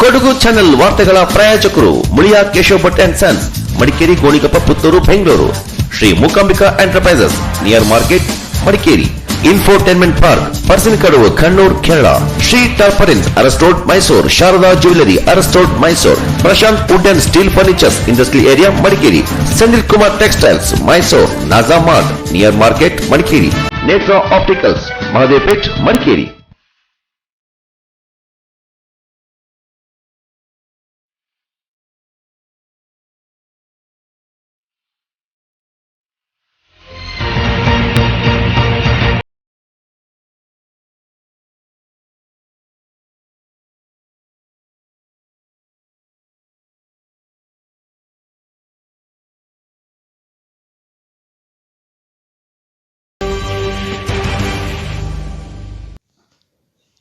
Kodagu channel ವಾರ್ತೆಗಳ ಪ್ರಾಯೋಜಕರು Muliya Keshav Bhat and son, Madikeri, Gonikoppa, Puttur, Bengaluru. Shri Mookambika enterprises, near market, Madikeri. Infotainment park, Parassinikadavu, Kannur, Kerala. Shri ಟಾರ್ಪರಿನ್ಸ್, Aras road, Mysuru. Sharada jewellery, Aras road, Mysuru. Prashanth wood and steel furnitures, industrial area, Madikeri. Senthil Kumar textiles, Mysuru. Naza mart, near market, Madikeri. Netra opticals, ಮಹದೇವಪೇಟ್, Madikeri.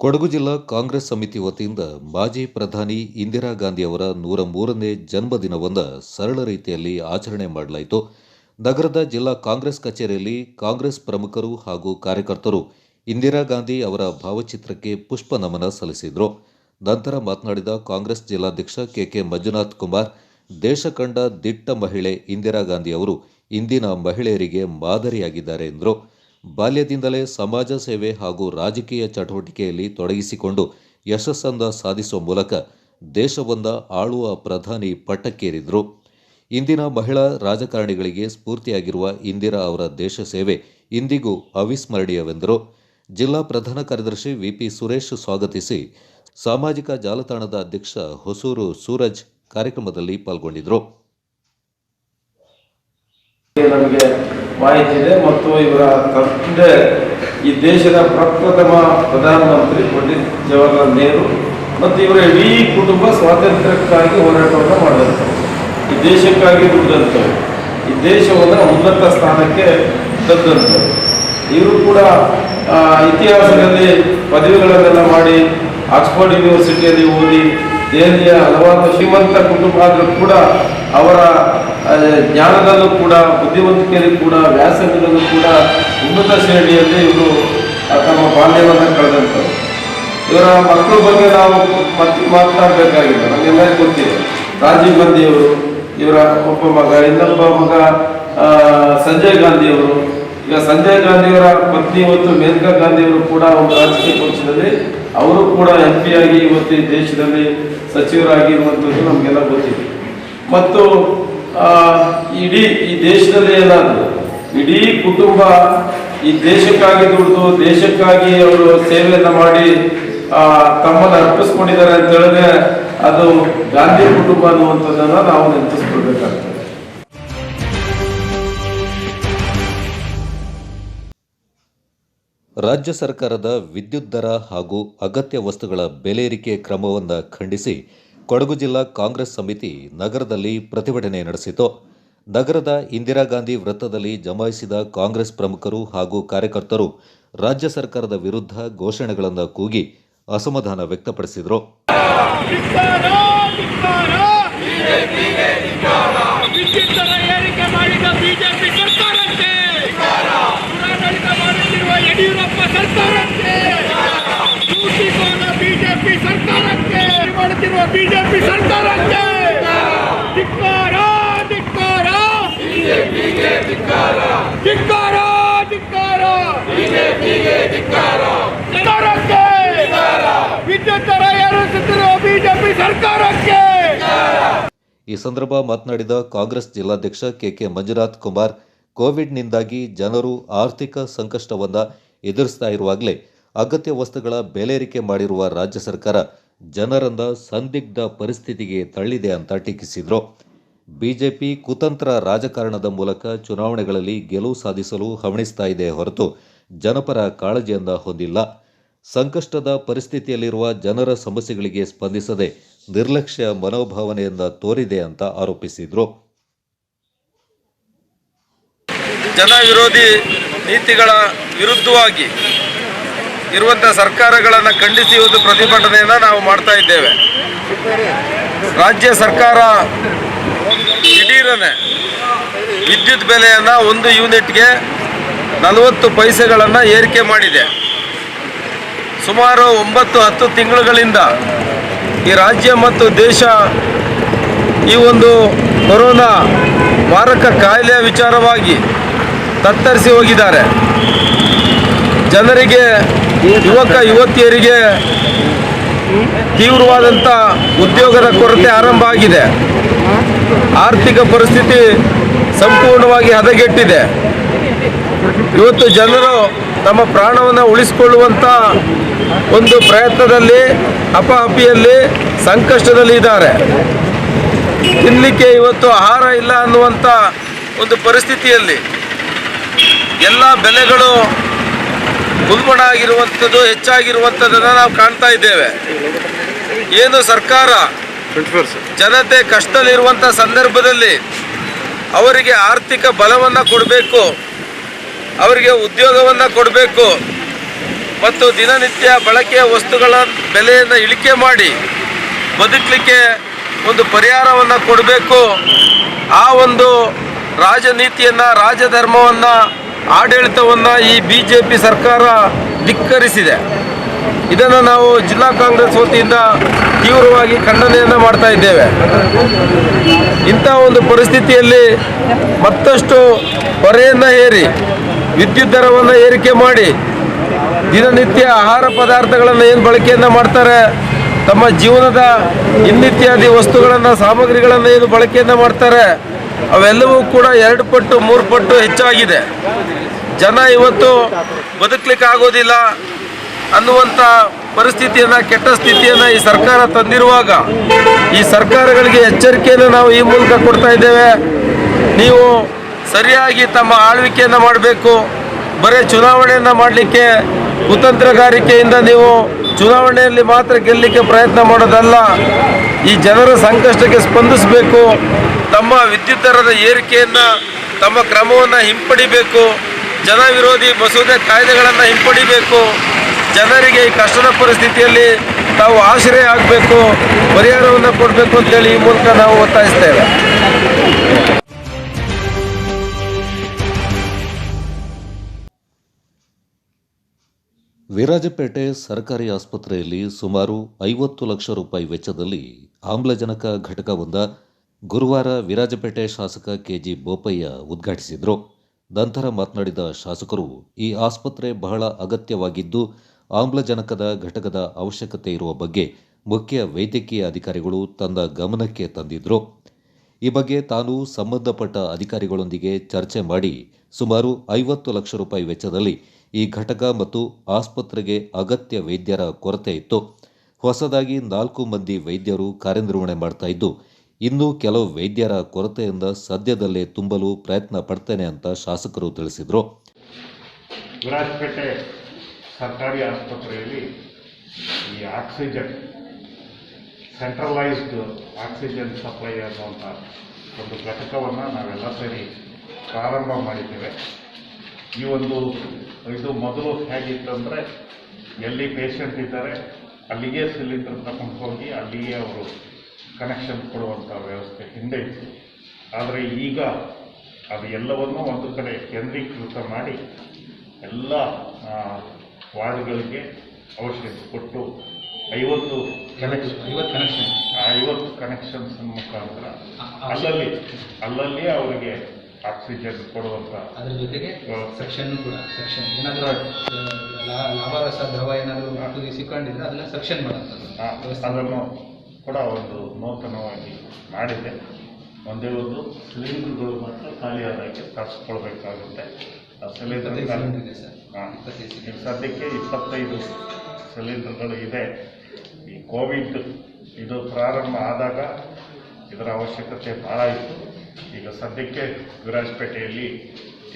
Kodagu ಜಿಲ್ಲಾ ಕಾಂಗ್ರೆಸ್ ಸಮಿತಿ ವತಿಯಿಂದ ಮಾಜಿ ಪ್ರಧಾನಿ ಇಂದಿರಾ ಗಾಂಧಿ ಅವರ 103ನೇ ಜನ್ಮದಿನವನ್ನು ಸರಳ ರೀತಿಯಲ್ಲಿ ಆಚರಣೆ ಮಾಡಲಾಯಿತು. ನಗರದ ಜಿಲ್ಲಾ ಕಾಂಗ್ರೆಸ್ ಕಚೇರಿಯಲ್ಲಿ ಕಾಂಗ್ರೆಸ್ ಪ್ರಮುಖರು ಹಾಗೂ ಕಾರ್ಯಕರ್ತರು ಇಂದಿರಾ ಗಾಂಧಿ ಅವರ ಭಾವಚಿತ್ರಕ್ಕೆ ಪುಷ್ಪ ನಮನ ಸಲ್ಲಿಸಿದರು. ನಂತರ ಮಾತನಾಡಿದ ಕಾಂಗ್ರೆಸ್ ಜಿಲ್ಲಾಧ್ಯಕ್ಷ ಕೆಕೆ ಮಂಜುನಾಥ್ ಕುಮಾರ್, ದೇಶ ಕಂಡ ದಿಟ್ಟ ಮಹಿಳೆ ಇಂದಿರಾ ಗಾಂಧಿ ಅವರು ಇಂದಿನ ಮಹಿಳೆಯರಿಗೆ ಮಾದರಿಯಾಗಿದ್ದಾರೆ ಎಂದರು. ಬಾಲ್ಯದಿಂದಲೇ ಸಮಾಜ ಸೇವೆ ಹಾಗೂ ರಾಜಕೀಯ ಚಟುವಟಿಕೆಯಲ್ಲಿ ತೊಡಗಿಸಿಕೊಂಡು ಯಶಸ್ಸನ್ನು ಸಾಧಿಸುವ ಮೂಲಕ ದೇಶವನ್ನ ಆಳುವ ಪ್ರಧಾನಿ ಪಟ್ಟಕ್ಕೇರಿದ್ರು. ಇಂದಿನ ಮಹಿಳಾ ರಾಜಕಾರಣಿಗಳಿಗೆ ಸ್ಫೂರ್ತಿಯಾಗಿರುವ ಇಂದಿರಾ ಅವರ ದೇಶ ಸೇವೆ ಇಂದಿಗೂ ಅವಿಸ್ಮರಣೀಯವೆಂದರು. ಜಿಲ್ಲಾ ಪ್ರಧಾನ ಕಾರ್ಯದರ್ಶಿ ವಿಪಿ ಸುರೇಶ್ ಸ್ವಾಗತಿಸಿ, ಸಾಮಾಜಿಕ ಜಾಲತಾಣದ ಅಧ್ಯಕ್ಷ ಹೊಸೂರು ಸೂರಜ್ ಕಾರ್ಯಕ್ರಮದಲ್ಲಿ ಪಾಲ್ಗೊಂಡಿದ್ದರು. ನಮಗೆ ಮಾಹಿತಿ ಇದೆ ಮತ್ತು ಇವರ ತಂದೆ ಈ ದೇಶದ ಪ್ರಪ್ರಥಮ ಪ್ರಧಾನಮಂತ್ರಿ ಪಂಡಿತ್ ಜವಾಹರ್ಲಾಲ್ ನೆಹರು ಮತ್ತು ಇವರ ಇಡೀ ಕುಟುಂಬ ಸ್ವಾತಂತ್ರ್ಯಕ್ಕಾಗಿ ಹೋರಾಟವನ್ನು ಮಾಡಿದಂಥವ್ರು, ಈ ದೇಶಕ್ಕಾಗಿ ದುಡಿದಂಥವ್ರು, ಈ ದೆಹಶವನ್ನು ಉನ್ನತ ಸ್ಥಾನಕ್ಕೆ ತಂದಂಥವ್ರು. ಇವರು ಕೂಡ ಇತಿಹಾಸದಲ್ಲಿ ಪದವಿಗಳನ್ನೆಲ್ಲ ಮಾಡಿ ಆಕ್ಸ್ಫರ್ಡ್ ಯೂನಿವರ್ಸಿಟಿಯಲ್ಲಿ ಓದಿ ದೆಹಲಿಯ ಹಲವಾರು ಶ್ರೀಮಂತ ಕುಟುಂಬ ಆದರೂ ಕೂಡ ಅವರ ಜ್ಞಾನದಲ್ಲೂ ಕೂಡ ಬುದ್ಧಿವಂತಿಕೆಯಲ್ಲೂ ಕೂಡ ವ್ಯಾಸಂಗದಲ್ಲೂ ಕೂಡ ಉನ್ನತ ಶ್ರೇಣಿಯಲ್ಲಿ ಇವರು ತಮ್ಮ ಬಾಲ್ಯವನ್ನು ಕಳೆದಂಥವ್ರು. ಇವರ ಮಕ್ಕಳ ಬಗ್ಗೆ ನಾವು ಮಾತನಾಡಬೇಕಾಗಿಲ್ಲ, ನಮಗೆಲ್ಲರಿಗೂ ಗೊತ್ತಿದೆ. ರಾಜೀವ್ ಗಾಂಧಿಯವರು ಇವರ ಒಬ್ಬ ಮಗ, ಇನ್ನೊಬ್ಬ ಮಗ ಸಂಜಯ್ ಗಾಂಧಿಯವರು. ಈಗ ಸಂಜಯ್ ಗಾಂಧಿಯವರ ಪತ್ನಿ ಇವತ್ತು ಮೇನಕಾ ಗಾಂಧಿಯವರು ಕೂಡ ಒಂದು ರಾಜಕೀಯ ಪಕ್ಷದಲ್ಲಿ ಅವರು ಕೂಡ MP ಆಗಿ ಇವತ್ತು ಈ ದೇಶದಲ್ಲಿ ಸಚಿವರಾಗಿರುವಂಥದ್ದು ನಮಗೆಲ್ಲ ಗೊತ್ತಿದೆ. ಮತ್ತು ಇಡೀ ಈ ದೇಶದಲ್ಲಿ ಏನಾದರೂ ಇಡೀ ಕುಟುಂಬ ಈ ದೇಶಕ್ಕಾಗಿ ದುಡಿದು ದೇಶಕ್ಕಾಗಿ ಅವರು ಸೇವೆಯನ್ನು ಮಾಡಿ ತಮ್ಮನ್ನು ಅರ್ಪಿಸ್ಕೊಂಡಿದ್ದಾರೆ ಅಂತ ಹೇಳಿದ್ರೆ ಅದು ಗಾಂಧಿ ಕುಟುಂಬ ಅನ್ನುವಂಥದ್ದನ್ನು ನಾವು ನೆನಪಿಸ್ಕೊಳ್ಬೇಕಾಗ್ತದೆ. ರಾಜ್ಯ ಸರ್ಕಾರದ ವಿದ್ಯುತ್ ದರ ಹಾಗೂ ಅಗತ್ಯ ವಸ್ತುಗಳ ಬೆಲೆ ಏರಿಕೆ ಕ್ರಮವನ್ನು ಖಂಡಿಸಿ ಕೊಡಗು ಜಿಲ್ಲಾ ಕಾಂಗ್ರೆಸ್ ಸಮಿತಿ ನಗರದಲ್ಲಿ ಪ್ರತಿಭಟನೆ ನಡೆಸಿತು. ನಗರದ ಇಂದಿರಾ ಗಾಂಧಿ ವೃತ್ತದಲ್ಲಿ ಜಮಾಯಿಸಿದ ಕಾಂಗ್ರೆಸ್ ಪ್ರಮುಖರು ಹಾಗೂ ಕಾರ್ಯಕರ್ತರು ರಾಜ್ಯ ಸರ್ಕಾರದ ವಿರುದ್ಧ ಘೋಷಣೆಗಳನ್ನು ಕೂಗಿ ಅಸಮಾಧಾನ ವ್ಯಕ್ತಪಡಿಸಿದರು. ಬಿಜೆಪಿ ಸರ್ಕಾರಕ್ಕೆ ಧಿಕ್ಕಾರ, ಧಿಕ್ಕಾರ, ಧಿಕ್ಕಾರ, ಧಿಕ್ಕಾರ, ಸರ್ಕಾರಕ್ಕೆ ವಿದ್ಯುತ್ ದರ ಏರಿಸುತ್ತಿರುವ ಬಿಜೆಪಿ ಸರ್ಕಾರಕ್ಕೆ. ಈ ಸಂದರ್ಭ ಮಾತನಾಡಿದ ಕಾಂಗ್ರೆಸ್ ಜಿಲ್ಲಾಧ್ಯಕ್ಷ ಕೆಕೆ ಮಂಜುನಾಥ್ ಕುಮಾರ್, ಕೋವಿಡ್ನಿಂದಾಗಿ ಜನರು ಆರ್ಥಿಕ ಸಂಕಷ್ಟವನ್ನು ಎದುರಿಸ್ತಾ ಇರುವಾಗಲೇ ಅಗತ್ಯ ವಸ್ತುಗಳ ಬೆಲೆ ಏರಿಕೆ ಮಾಡಿರುವ ರಾಜ್ಯ ಸರ್ಕಾರ ಜನರನ್ನ ಸಂದಿಗ್ಧ ಪರಿಸ್ಥಿತಿಗೆ ತಳ್ಳಿದೆ ಅಂತ ಟೀಕಿಸಿದರು. ಬಿಜೆಪಿ ಕುತಂತ್ರ ರಾಜಕಾರಣದ ಮೂಲಕ ಚುನಾವಣೆಗಳಲ್ಲಿ ಗೆಲುವು ಸಾಧಿಸಲು ಹವಣಿಸ್ತಾ ಇದೆ ಹೊರತು ಜನಪರ ಕಾಳಜಿಯನ್ನ ಹೊಂದಿಲ್ಲ. ಸಂಕಷ್ಟದ ಪರಿಸ್ಥಿತಿಯಲ್ಲಿರುವ ಜನರ ಸಮಸ್ಯೆಗಳಿಗೆ ಸ್ಪಂದಿಸದೆ ನಿರ್ಲಕ್ಷ್ಯ ಮನೋಭಾವನೆಯನ್ನ ತೋರಿದೆ ಅಂತ ಆರೋಪಿಸಿದರು. ಜನ ವಿರೋಧಿ ನೀತಿಗಳ ವಿರುದ್ಧವಾಗಿ ಇರುವಂಥ ಸರ್ಕಾರಗಳನ್ನು ಖಂಡಿಸಿ ಒಂದು ಪ್ರತಿಭಟನೆಯನ್ನು ನಾವು ಮಾಡ್ತಾ ಇದ್ದೇವೆ. ರಾಜ್ಯ ಸರ್ಕಾರ ದಿಢೀರನೆ ವಿದ್ಯುತ್ ಬೆಲೆಯನ್ನು 1 ಯೂನಿಟ್ಗೆ 40 ಪೈಸೆಗಳನ್ನು ಏರಿಕೆ ಮಾಡಿದೆ. ಸುಮಾರು 9-10 ತಿಂಗಳುಗಳಿಂದ ಈ ರಾಜ್ಯ ಮತ್ತು ದೇಶ ಈ ಒಂದು ಕೊರೋನಾ ಮಾರಕ ಕಾಯಿಲೆಯ ವಿಚಾರವಾಗಿ ತತ್ತರಿಸಿ ಹೋಗಿದ್ದಾರೆ. ಜನರಿಗೆ, ಯುವಕ ಯುವತಿಯರಿಗೆ ತೀವ್ರವಾದಂಥ ಉದ್ಯೋಗದ ಕೊರತೆ ಆರಂಭ ಆಗಿದೆ. ಆರ್ಥಿಕ ಪರಿಸ್ಥಿತಿ ಸಂಪೂರ್ಣವಾಗಿ ಹದಗೆಟ್ಟಿದೆ. ಇವತ್ತು ಜನರು ತಮ್ಮ ಪ್ರಾಣವನ್ನು ಉಳಿಸಿಕೊಳ್ಳುವಂಥ ಒಂದು ಪ್ರಯತ್ನದಲ್ಲಿ, ಹಪಾಹಪಿಯಲ್ಲಿ, ಸಂಕಷ್ಟದಲ್ಲಿ ಇದ್ದಾರೆ. ತಿನ್ನಲಿಕ್ಕೆ ಇವತ್ತು ಆಹಾರ ಇಲ್ಲ ಅನ್ನುವಂಥ ಒಂದು ಪರಿಸ್ಥಿತಿಯಲ್ಲಿ ಎಲ್ಲ ಬೆಲೆಗಳು ಉಲ್ಬಣ ಆಗಿರುವಂಥದ್ದು, ಹೆಚ್ಚಾಗಿರುವಂಥದ್ದನ್ನು ನಾವು ಕಾಣ್ತಾ ಇದ್ದೇವೆ. ಏನು ಸರ್ಕಾರ ಜನತೆ ಕಷ್ಟದಲ್ಲಿರುವಂಥ ಸಂದರ್ಭದಲ್ಲಿ ಅವರಿಗೆ ಆರ್ಥಿಕ ಬಲವನ್ನು ಕೊಡಬೇಕು, ಅವರಿಗೆ ಉದ್ಯೋಗವನ್ನು ಕೊಡಬೇಕು ಮತ್ತು ದಿನನಿತ್ಯ ಬಳಕೆಯ ವಸ್ತುಗಳ ಬೆಲೆಯನ್ನು ಇಳಿಕೆ ಮಾಡಿ ಬದುಕಲಿಕ್ಕೆ ಒಂದು ಪರಿಹಾರವನ್ನು ಕೊಡಬೇಕು. ಆ ಒಂದು ರಾಜನೀತಿಯನ್ನು, ರಾಜಧರ್ಮವನ್ನು, ಆಡಳಿತವನ್ನು ಈ BJP ಸರ್ಕಾರ ಧಿಕ್ಕರಿಸಿದೆ. ಇದನ್ನು ನಾವು ಜಿಲ್ಲಾ ಕಾಂಗ್ರೆಸ್ ವತಿಯಿಂದ ತೀವ್ರವಾಗಿ ಖಂಡನೆಯನ್ನು ಮಾಡ್ತಾ ಇದ್ದೇವೆ. ಇಂಥ ಒಂದು ಪರಿಸ್ಥಿತಿಯಲ್ಲಿ ಮತ್ತಷ್ಟು ಹೊರೆಯನ್ನು ಹೇರಿ, ವಿದ್ಯುತ್ ದರವನ್ನು ಏರಿಕೆ ಮಾಡಿ, ದಿನನಿತ್ಯ ಆಹಾರ ಪದಾರ್ಥಗಳನ್ನು ಏನು ಬಳಕೆಯನ್ನು ಮಾಡ್ತಾರೆ, ತಮ್ಮ ಜೀವನದ ಇನ್ನಿತ್ಯಾದಿ ವಸ್ತುಗಳನ್ನು, ಸಾಮಗ್ರಿಗಳನ್ನು ಏನು ಬಳಕೆಯನ್ನು ಮಾಡ್ತಾರೆ, ಅವೆಲ್ಲವೂ ಕೂಡ 2 ಪಟ್ಟು 3 ಪಟ್ಟು ಹೆಚ್ಚಾಗಿದೆ. ಜನ ಇವತ್ತು ಬದುಕಲಿಕ್ಕೆ ಆಗೋದಿಲ್ಲ ಅನ್ನುವಂಥ ಪರಿಸ್ಥಿತಿಯನ್ನು, ಕೆಟ್ಟ ಸ್ಥಿತಿಯನ್ನು ಈ ಸರ್ಕಾರ ತಂದಿರುವಾಗ ಈ ಸರ್ಕಾರಗಳಿಗೆ ಎಚ್ಚರಿಕೆಯನ್ನು ನಾವು ಈ ಮೂಲಕ ಕೊಡ್ತಾ ಇದ್ದೇವೆ. ನೀವು ಸರಿಯಾಗಿ ತಮ್ಮ ಆಳ್ವಿಕೆಯನ್ನು ಮಾಡಬೇಕು. ಬರೀ ಚುನಾವಣೆಯನ್ನು ಮಾಡಲಿಕ್ಕೆ ಕುತಂತ್ರಗಾರಿಕೆಯಿಂದ ನೀವು ಚುನಾವಣೆಯಲ್ಲಿ ಮಾತ್ರ ಗೆಲ್ಲಲಿಕ್ಕೆ ಪ್ರಯತ್ನ ಮಾಡೋದಲ್ಲ. ಈ ಜನರ ಸಂಕಷ್ಟಕ್ಕೆ ಸ್ಪಂದಿಸಬೇಕು. ತಮ್ಮ ವಿದ್ಯುತ್ ದರದ ಏರಿಕೆಯನ್ನು, ತಮ್ಮ ಕ್ರಮವನ್ನು ಹಿಂಪಡಿಬೇಕು. ಜನ ವಿರೋಧಿ ಮಸೂದೆ ಕಾಯ್ದೆಗಳನ್ನು ಹಿಂಪಡಿಬೇಕು. ಜನರಿಗೆ ಈ ಕಷ್ಟದ ಪರಿಸ್ಥಿತಿಯಲ್ಲಿ ತಾವು ಆಶ್ರಯ ಆಗಬೇಕು, ಪರಿಹಾರವನ್ನು ಕೊಡಬೇಕು ಅಂತೇಳಿ ಈ ಮೂಲಕ ನಾವು ಒತ್ತಾಯಿಸ್ತೇವೆ. ವಿರಾಜಪೇಟೆ ಸರ್ಕಾರಿ ಆಸ್ಪತ್ರೆಯಲ್ಲಿ ಸುಮಾರು 50 ಲಕ್ಷ ರೂಪಾಯಿ ವೆಚ್ಚದಲ್ಲಿ ಆಮ್ಲಜನಕ ಘಟಕವೊಂದ ಗುರುವಾರ ವಿರಾಜಪೇಟೆ ಶಾಸಕ ಕೆಜಿ ಬೋಪಯ್ಯ ಉದ್ಘಾಟಿಸಿದರು. ನಂತರ ಮಾತನಾಡಿದ ಶಾಸಕರು, ಈ ಆಸ್ಪತ್ರೆ ಬಹಳ ಅಗತ್ಯವಾಗಿದ್ದು ಆಮ್ಲಜನಕದ ಘಟಕದ ಅವಶ್ಯಕತೆ ಇರುವ ಬಗ್ಗೆ ಮುಖ್ಯ ವೈದ್ಯಕೀಯ ಅಧಿಕಾರಿಗಳು ತನ್ನ ಗಮನಕ್ಕೆ ತಂದಿದ್ದರು. ಈ ಬಗ್ಗೆ ತಾನು ಸಂಬಂಧಪಟ್ಟ ಅಧಿಕಾರಿಗಳೊಂದಿಗೆ ಚರ್ಚೆ ಮಾಡಿ ಸುಮಾರು 50 ಲಕ್ಷ ರೂಪಾಯಿ ವೆಚ್ಚದಲ್ಲಿ ಈ ಘಟಕ ಮತ್ತು ಆಸ್ಪತ್ರೆಗೆ ಅಗತ್ಯ ವೈದ್ಯರ ಕೊರತೆ ಇತ್ತು. ಹೊಸದಾಗಿ 4 ಮಂದಿ ವೈದ್ಯರು ಕಾರ್ಯನಿರ್ವಹಣೆ ಮಾಡ್ತಾ ಇದ್ದು, ಇನ್ನೂ ಕೆಲವು ವೈದ್ಯರ ಕೊರತೆಯಿಂದ ಸದ್ಯದಲ್ಲೇ ತುಂಬಲು ಪ್ರಯತ್ನ ಪಡ್ತೇನೆ ಅಂತ ಶಾಸಕರು ತಿಳಿಸಿದರು. ವಿರಾಜಪೇಟೆ ಸರ್ಕಾರಿ ಆಸ್ಪತ್ರೆಯಲ್ಲಿ ಈ ಆಕ್ಸಿಜನ್, ಸೆಂಟ್ರಲೈಸ್ಡ್ ಆಕ್ಸಿಜನ್ ಸಪ್ಲೈ ಅನ್ನುವಂಥ ಒಂದು ಘಟಕವನ್ನು ನಾವೆಲ್ಲ ಸೇರಿ ಪ್ರಾರಂಭ ಮಾಡಿದ್ದೇವೆ. ಈ ಇದು ಮೊದಲು ಹೇಗಿತ್ತಂದರೆ, ಎಲ್ಲಿ ಪೇಷಂಟ್ ಇದ್ದಾರೆ ಅಲ್ಲಿಗೆ ಸಿಲಿಂಡರ್ ತಗೊಂಡು ಹೋಗಿ ಅಲ್ಲಿಗೆ ಅವರು ಕನೆಕ್ಷನ್ ಕೊಡುವಂಥ ವ್ಯವಸ್ಥೆ ಹಿಂದೆ ಇತ್ತು. ಆದರೆ ಈಗ ಅದು ಎಲ್ಲವನ್ನೂ ಒಂದು ಕಡೆ ಕೇಂದ್ರೀಕೃತ ಮಾಡಿ ಎಲ್ಲ ವಾರ್ಡ್ಗಳಿಗೆ ಅವಶ್ಯಕತೆ ಕೊಟ್ಟು 50 ಕನೆಕ್ಷನ್ಸ್ ಮುಖಾಂತರ ಅಲ್ಲಲ್ಲಿ ಅವರಿಗೆ ಆಕ್ಸಿಜನ್ ಕೊಡುವಂಥ, ಅದರ ಜೊತೆಗೆ ಸೆಕ್ಷನ್ ಕೂಡ ಏನಾದರೂ ಲಾಭರಸ ದ್ರವ ಏನಾದರೂ ಸಿಕ್ಕೊಂಡಿದ್ರೆ ಅದನ್ನ ಸೆಕ್ಷನ್ ಮಾಡುವಂಥದ್ದು, ಅದನ್ನು ಕೂಡ ಒಂದು ನೂತನವಾಗಿ ಮಾಡಿದೆ. ಒಂದೇ ಒಂದು ಸಿಲಿಂಡರ್ಗಳು ಮಾತ್ರ ಖಾಲಿಯಾದಾಗೆ ತರಿಸ್ಕೊಳ್ಬೇಕಾಗುತ್ತೆ. ಸಿಲಿಂಡರ್ ಸದ್ಯಕ್ಕೆ 25 ಸಿಲಿಂಡರ್ಗಳು ಇದೆ. ಈ ಕೋವಿಡ್ ಇದು ಪ್ರಾರಂಭ ಆದಾಗ ಇದರ ಅವಶ್ಯಕತೆ ಭಾಳ ಇತ್ತು. ಈಗ ಸದ್ಯಕ್ಕೆ ವಿರಾಜಪೇಟೆಯಲ್ಲಿ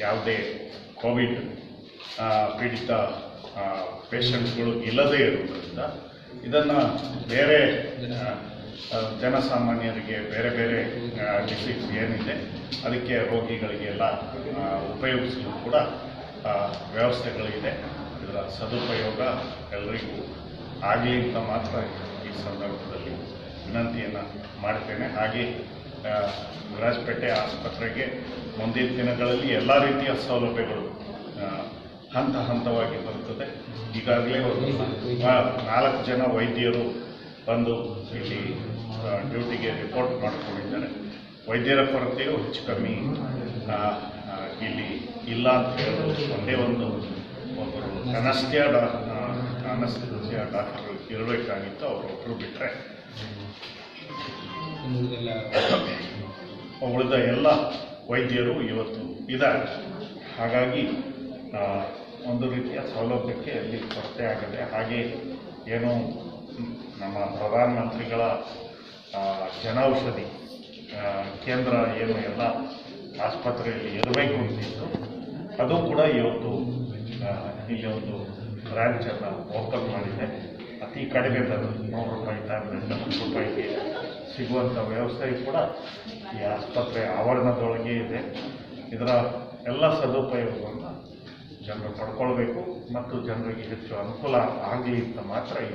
ಯಾವುದೇ ಕೋವಿಡ್ ಪೀಡಿತ ಪೇಷಂಟ್ಗಳು ಇಲ್ಲದೇ ಇರುವುದರಿಂದ ಇದನ್ನು ಬೇರೆ ಜನಸಾಮಾನ್ಯರಿಗೆ ಬೇರೆ ಬೇರೆ ಡಿಸೀಸ್ ಏನಿದೆ ಅದಕ್ಕೆ ರೋಗಿಗಳಿಗೆಲ್ಲ ಉಪಯೋಗಿಸಲು ಕೂಡ ವ್ಯವಸ್ಥೆಗಳಿದೆ. ಇದರ ಸದುಪಯೋಗ ಎಲ್ಲರಿಗೂ ಆಗಲಿ ಅಂತ ಮಾತ್ರ ಈ ಸಂದರ್ಭದಲ್ಲಿ ವಿನಂತಿಯನ್ನು ಮಾಡ್ತೇನೆ. ಹಾಗೆ ವಿರಾಜಪೇಟೆ ಆಸ್ಪತ್ರೆಗೆ ಮುಂದಿನ ದಿನಗಳಲ್ಲಿ ಎಲ್ಲ ರೀತಿಯ ಸೌಲಭ್ಯಗಳು ಹಂತವಾಗಿ ಬರುತ್ತದೆ. ಈಗಾಗಲೇ 4 ಜನ ವೈದ್ಯರು ಬಂದು ಇಲ್ಲಿ ಡ್ಯೂಟಿಗೆ ರಿಪೋರ್ಟ್ ಮಾಡಿಕೊಂಡಿದ್ದಾರೆ. ವೈದ್ಯರ ಕೊರತೆಯು ಹೆಚ್ಚು ಕಮ್ಮಿ ಇಲ್ಲಿ ಇಲ್ಲ ಅಂತ ಹೇಳೋದು ಒಂದೇ ಒಬ್ಬರು ಅನಸ್ತಿಯಾ ಡಾಕ್ಟರ್ ಇರಬೇಕಾಗಿತ್ತು, ಅವರೊಬ್ಬರು ಬಿಟ್ಟರೆ ಉಳಿದ ಎಲ್ಲ ವೈದ್ಯರು ಇವತ್ತು ಇದ್ದಾರೆ. ಹಾಗಾಗಿ ಒಂದು ರೀತಿಯ ಸೌಲಭ್ಯಕ್ಕೆ ಅಲ್ಲಿ ಕೊರತೆ ಆಗಿದೆ. ಹಾಗೆ ಏನು ನಮ್ಮ ಪ್ರಧಾನಮಂತ್ರಿಗಳ ಜನೌಷಧಿ ಕೇಂದ್ರ ಏನು ಎಲ್ಲ ಆಸ್ಪತ್ರೆಯಲ್ಲಿ ಇರಬೇಕು ಅಂತಿತ್ತು, ಅದು ಕೂಡ ಇವತ್ತು ಇಲ್ಲಿ ಒಂದು ಬ್ರ್ಯಾಂಚನ್ನು ಓಪನ್ ಮಾಡಿದೆ. ಅತಿ ಕಡಿಮೆ ದರ ₹100 ಟ್ಯಾಬ್ಲೆಟ್ ₹10 ಸಿಗುವಂಥ ವ್ಯವಸ್ಥೆಯು ಕೂಡ ಈ ಆಸ್ಪತ್ರೆ ಆವರಣದೊಳಗೆ ಇದೆ. ಇದರ ಎಲ್ಲ ಸದುಪಯೋಗವನ್ನು ಜನರು ಪಡ್ಕೊಳ್ಬೇಕು ಮತ್ತು ಜನರಿಗೆ ಹೆಚ್ಚು ಅನುಕೂಲ ಆಗಲಿ ಅಂತ ಮಾತ್ರ ಈ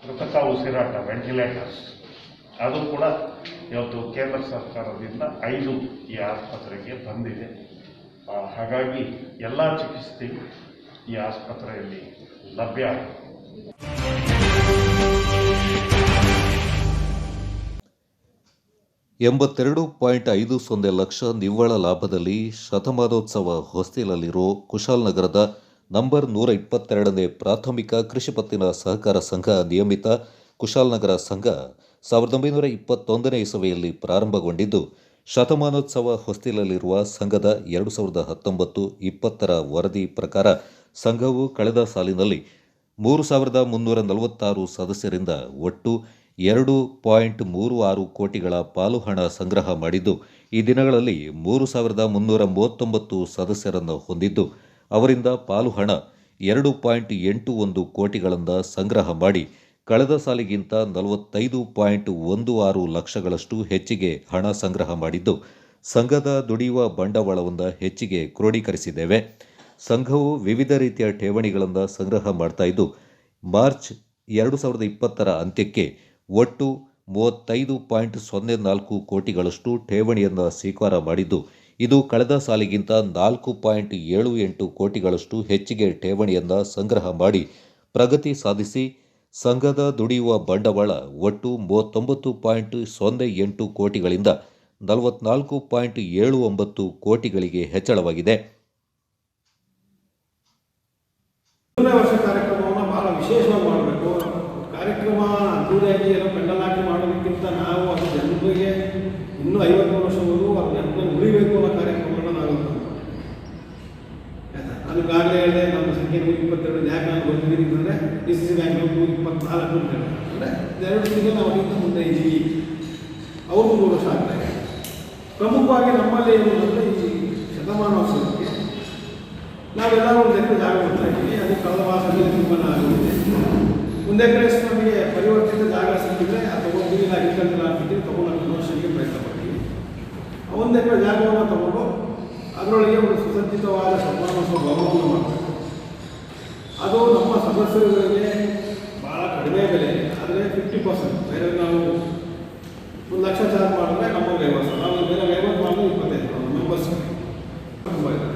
ಕೃತಕ ಉಸಿರಾಟ ವೆಂಟಿಲೇಟರ್ಸ್ ಅದು ಕೂಡ ಇವತ್ತು ಕೇಂದ್ರ ಸರ್ಕಾರದಿಂದ 5 ಈ ಆಸ್ಪತ್ರೆಗೆ ಬಂದಿದೆ. ಹಾಗಾಗಿ ಎಲ್ಲ ಚಿಕಿತ್ಸೆಯು ಈ ಆಸ್ಪತ್ರೆಯಲ್ಲಿ ಲಭ್ಯ ಆಗಿದೆ. 82.50 ಲಕ್ಷ ನಿವ್ವಳ ಲಾಭದಲ್ಲಿ ಶತಮಾನೋತ್ಸವ ಹೊಸ್ತಿಲಲ್ಲಿರೋ ಕುಶಾಲನಗರದ ನಂಬರ್ 122ನೇ ಪ್ರಾಥಮಿಕ ಕೃಷಿ ಪತ್ತಿನ ಸಹಕಾರ ಸಂಘ ನಿಯಮಿತ ಕುಶಾಲನಗರ ಸಂಘ 1921ನೇ ಇಸವಿಯಲ್ಲಿ ಪ್ರಾರಂಭಗೊಂಡಿದ್ದು, ಶತಮಾನೋತ್ಸವ ಹೊಸ್ತಿಲಲ್ಲಿರುವ ಸಂಘದ 2019-20ರ ವರದಿ ಪ್ರಕಾರ ಸಂಘವು ಕಳೆದ ಸಾಲಿನಲ್ಲಿ 3,346 ಸದಸ್ಯರಿಂದ ಒಟ್ಟು 2.36 ಕೋಟಿಗಳ ಪಾಲು ಹಣ ಸಂಗ್ರಹ ಮಾಡಿದ್ದು, ಈ ದಿನಗಳಲ್ಲಿ 3,339 ಸದಸ್ಯರನ್ನು ಹೊಂದಿದ್ದು, ಅವರಿಂದ ಪಾಲು ಹಣ 2.81 ಕೋಟಿಗಳಿಂದ ಸಂಗ್ರಹ ಮಾಡಿ ಕಳೆದ ಸಾಲಿಗಿಂತ 45.16 ಲಕ್ಷಗಳಷ್ಟು ಹೆಚ್ಚಿಗೆ ಹಣ ಸಂಗ್ರಹ ಮಾಡಿದ್ದು, ಸಂಘದ ದುಡಿಯುವ ಬಂಡವಾಳವನ್ನು ಹೆಚ್ಚಿಗೆ ಕ್ರೋಢೀಕರಿಸಿದ್ದೇವೆ. ಸಂಘವು ವಿವಿಧ ರೀತಿಯ ಠೇವಣಿಗಳಿಂದ ಸಂಗ್ರಹ ಮಾಡ್ತಾ ಇದ್ದು, ಮಾರ್ಚ್ 2020ರ ಅಂತ್ಯಕ್ಕೆ ಒಟ್ಟು 35.04 ಕೋಟಿಗಳಷ್ಟು ಠೇವಣಿಯನ್ನು ಸ್ವೀಕಾರ ಮಾಡಿದ್ದು, ಇದು ಕಳೆದ ಸಾಲಿಗಿಂತ 4.78 ಕೋಟಿಗಳಷ್ಟು ಹೆಚ್ಚಿಗೆ ಠೇವಣಿಯನ್ನು ಸಂಗ್ರಹ ಮಾಡಿ ಪ್ರಗತಿ ಸಾಧಿಸಿ ಸಂಘದ ದುಡಿಯುವ ಬಂಡವಾಳ ಒಟ್ಟು 39.08 ಕೋಟಿಗಳಿಂದ 44.79 ಕೋಟಿಗಳಿಗೆ ಹೆಚ್ಚಳವಾಗಿದೆ. ವರ್ಷ ಕಾರ್ಯಕ್ರಮವನ್ನು ಬಹಳ ವಿಶೇಷವಾಗಿ ಮಾಡಬೇಕು. ಕಾರ್ಯಕ್ರಮ ಅದ್ದೂರಿಯಾಗಿ ಏನೋ ಪೆಂಡಲ್ ಹಾಕಿ ಮಾಡೋದಕ್ಕಿಂತ ನಾವು ಅದು ಜನರಿಗೆ ಇನ್ನೂ 50 ವರ್ಷವರೆಗೂ ಅದು ಜನರಲ್ಲಿ ಉಳಿಬೇಕು ಅನ್ನೋ ಕಾರ್ಯಕ್ರಮವನ್ನು ನಾವು ಅದಕ್ಕಾಗಲೇ ಹೇಳಿದೆ. ನಮ್ಮ ಸಂಖ್ಯೆ 122 ಯಾಕೆ ನಾನು ಬಂದಿದ್ದೀನಿ ಅಂದರೆ DCC ಬ್ಯಾಂಕ್ 124 ಅಂತ ಹೇಳಿದೆ. ಅಂದರೆ 2 ತಿಂಗಳು ನಾವು ಅದರಿಂದ ಮುಂದೆ ಇದ್ದೀವಿ. ಅವರು 3 ವರ್ಷ ಆಗ್ತಾರೆ. ಪ್ರಮುಖವಾಗಿ ನಮ್ಮಲ್ಲಿ ಏನು ಅಂದರೆ ಈ ಶತಮಾನೋತ್ಸವಕ್ಕೆ ನಾವೆಲ್ಲರೂ ಒಂದು ಎಕರೆ ಜಾಗ ಕೊಡ್ತಾ ಇದ್ದೀವಿ. ಅದು ಕಳೆದ ಮಾಸದಲ್ಲಿ ತೀರ್ಮಾನ ಆಗಿದೆ. ಒಂದು ಎಕರೆ ನಮಗೆ ಪರಿವರ್ತಿತ ಜಾಗ ಸಿಕ್ಕಿದ್ರೆ ಅದು ತೊಗೊಂಡು ಅಗ್ರಿಕಲ್ಚರ್ ಆಗ್ತಿದ್ದೀವಿ ತೊಗೊಂಡು ಕನ್ವರ್ಷನ್ಗೆ ಪ್ರಯತ್ನ ಮಾಡ್ತೀವಿ. ಒಂದು ಎಕರೆ ಜಾಗವನ್ನು ತಗೊಂಡು ಅದರೊಳಗೆ ಒಂದು ಸುಸಜ್ಜಿತವಾದ ಶತಮಾನೋತ್ಸವ ಭವನವನ್ನು ಮಾಡಬೇಕು. ಅದು ನಮ್ಮ ಸದಸ್ಯರುಗಳಿಗೆ ಭಾಳ ಕಡಿಮೆ ಬೆಲೆ, ಆದರೆ 50%. ಬೇರೆ ನಾವು 1 ಲಕ್ಷ ಚಾರ್ಜ್ ಮಾಡಿದ್ರೆ ನಮಗೆ 50, ನಾವು ಬೇರೆ 50 ಮಾಡಿದ್ರೆ 25 ನಮ್ಮ ಮೆಂಬರ್ಸ್ ತುಂಬ ಇದೆ.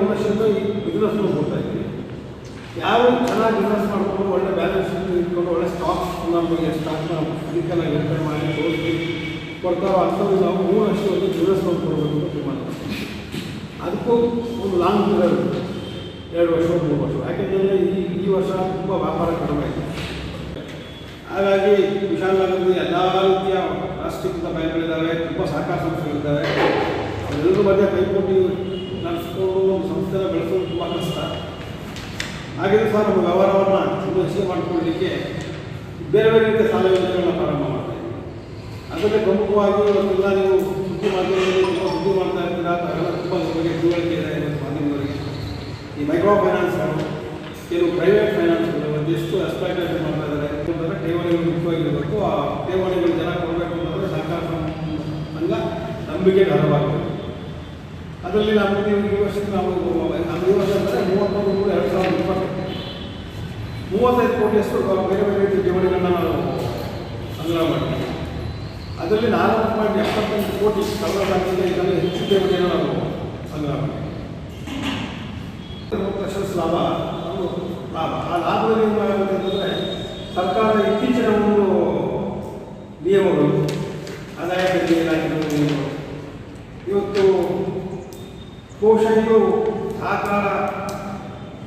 ವರ್ಷದಿಂದ ಈ ಬಿಸ್ನೆಸ್ನ ಕೊಡ್ತಾ ಇದ್ದೀವಿ. ಯಾವ ಚೆನ್ನಾಗಿ ಬಿಸ್ನೆಸ್ ಮಾಡಿಕೊಂಡು ಒಳ್ಳೆ ಬ್ಯಾಲೆನ್ಸ್ ಇಟ್ಕೊಂಡು ಒಳ್ಳೆ ಸ್ಟಾಕ್ಸ್ ನಮಗೆ ಸ್ಟಾಕ್ನ ಫಿಸಿಕಲ್ ಆಗಿ ವೆರಿಫೈ ಮಾಡಿ ತೋರಿಸಿ ಕೊಡ್ತಾರೋ ಅಂಥದ್ದು ನಾವು 3 ವರ್ಷವರೆಗೂ ಬಿಸ್ನೆಸ್ ಲೋನ್ ಕೊಡಬೇಕು ಅಂತ ತೀರ್ಮಾನ ಮಾಡ್ತೀವಿ. ಅದಕ್ಕೂ ಒಂದು ಲಾಂಗ್ ಪೀರಿಯಡ್ 2 ವರ್ಷ 3 ವರ್ಷ. ಯಾಕೆಂದರೆ ಈ ವರ್ಷ ತುಂಬ ವ್ಯಾಪಾರ ಕಡಿಮೆ ಇದೆ. ಹಾಗಾಗಿ ಕುಶಾಲನಗರದಲ್ಲಿ ಎಲ್ಲ ರೀತಿಯ ರಾಷ್ಟ್ರೀಕೃತ ಬ್ಯಾಂಕ್ಗಳಿದ್ದಾವೆ, ತುಂಬ ಸಹಕಾರ ಸಂಸ್ಥೆಗಳಿದ್ದಾವೆ. ಅವೆಲ್ಲರ ಮಧ್ಯೆ ಕೈಕೊಟ್ಟು ನಡೆಸ್ಕೊಂಡು ಒಂದು ಸಂಸ್ಥೆನ ಬೆಳೆಸೋದು ತುಂಬ ಕಷ್ಟ. ಹಾಗೆಯೂ ಸಹ ನಮ್ಮ ವ್ಯವಹಾರವನ್ನು ಇನ್ನೂ ಹೆಚ್ಚಿಗೆ ಮಾಡಿಕೊಳ್ಳಲಿಕ್ಕೆ ಬೇರೆ ಬೇರೆ ರೀತಿಯ ಸಾಲ ಯೋಜನೆಗಳನ್ನ ಪ್ರಾರಂಭ ಮಾಡ್ತಾ ಇದ್ದೀವಿ. ಅದರಲ್ಲಿ ಪ್ರಮುಖವಾಗಿ ಇವತ್ತೆಲ್ಲ ನೀವು ಸುದ್ದಿ ಮಾಧ್ಯಮದಲ್ಲಿ ತುಂಬ ಸುದ್ದಿ ಮಾಡ್ತಾ ಇರ್ತೀರಾ. ತಾವೆಲ್ಲ ತುಂಬ ಬಗ್ಗೆ ತಿಳುವಳಿಕೆ ಇದೆ ಇವತ್ತು ಮಾಧ್ಯಮದವರಿಗೆ. ಈ ಮೈಕ್ರೋ ಫೈನಾನ್ಸ್ಗಳು, ಕೆಲವು ಪ್ರೈವೇಟ್ ಫೈನಾನ್ಸ್ಗಳು ಎಷ್ಟು ಎಕ್ಸ್ಪ್ಲಾಯ್ಟೇಷನ್ ಮಾಡ್ತಾ ಇದ್ದಾರೆ ಅಂತಂದರೆ ಠೇವಣಿಗಳು ಮುಖ್ಯವಾಗಿರಬೇಕು. ಆ ಠೇವಣಿಗಳು ಜನ ಕೊಡಬೇಕು ಅಂತಂದರೆ ಸಹಕಾರ ಸಂಘ ನಂಬಿಕೆಗೆ ಅರ್ಹವಾಗಬೇಕು. ಅದರಲ್ಲಿ ನಾವು ಈ ವರ್ಷಕ್ಕೆ ನಾವು ಈ ವರ್ಷ ಅಂದರೆ 33/2020 35 ಕೋಟಿಯಷ್ಟು ಬೇರೆ ಬೇರೆ ರೀತಿಯ ಠೇವಣಿಗಳನ್ನ ನಾವು ಸಂಗ್ರಹ ಮಾಡ್ತೀವಿ. ಅದರಲ್ಲಿ 4.78 ಕೋಟಿ ಕಳೆದ ಸಾಲಿನಿಂದ ಇದರಲ್ಲಿ ಹೆಚ್ಚು ಠೇವಣಿಯನ್ನು ನಾವು ಸಂಗ್ರಹ ಮಾಡ್ತೀವಿ. 30 ಲಕ್ಷ ಲಾಭ ಆ ಲಾಭದಲ್ಲಿ ಏನಾಗುತ್ತೆ ಅಂತಂದರೆ ಸರ್ಕಾರ ಇತ್ತೀಚಿನ ಒಂದು ಇರ್ಬೋದು, ಆದಾಯ ತೆರಿಗೆ ಇಲಾಖೆಗಳು ಇರ್ಬೋದು. ಇವತ್ತು ಬಹುಶಃ ಇದು ಸಹಕಾರ